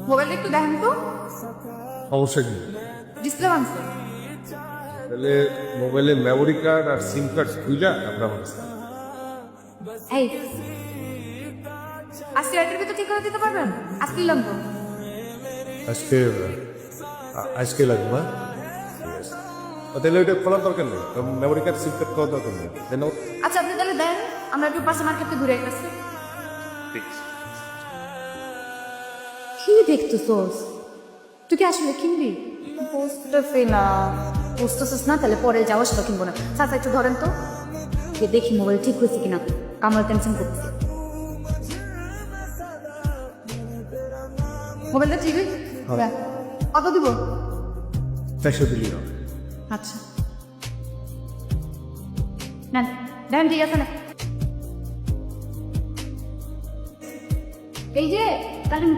মোবাইলটা একটু দেখেন তো। সমস্যা কি? ডিসপ্লে ভাঙছে। তাহলে মোবাইলের মেমোরি কার্ড আর সিম কার্ড খুঁজা আমরা আমার কাছে। এই আজকে রাতের ভিতর ঠিক করে দিতে পারবেন? আজকে লাগবো। আজকে আজকে লাগবে না? তাহলে ওইটা খোলার দরকার নেই, মেমোরি কার্ড সিম কার্ড খোলার দরকার নেই, তাই না? আচ্ছা আপনি তাহলে দেন, আমরা একটু পাশে মার্কেটে ঘুরে গেছি। কি দেখতেছোস? তুই কি আসলে কিনবি? বুঝতেছি না। বুঝতেছিস না? তাহলে পরে যাওয়ার সময় কিনবো না। চাচা একটু ধরেন তো, যে দেখি মোবাইল ঠিক হয়েছে কিনা। আমার টেনশন করতেছে। মোবাইলটা ঠিক হয়েছে? হ্যাঁ। কত দিব? 400 দিলি হবে। আচ্ছা নেন, দেন, ঠিক আছে না। এই যে তাহলে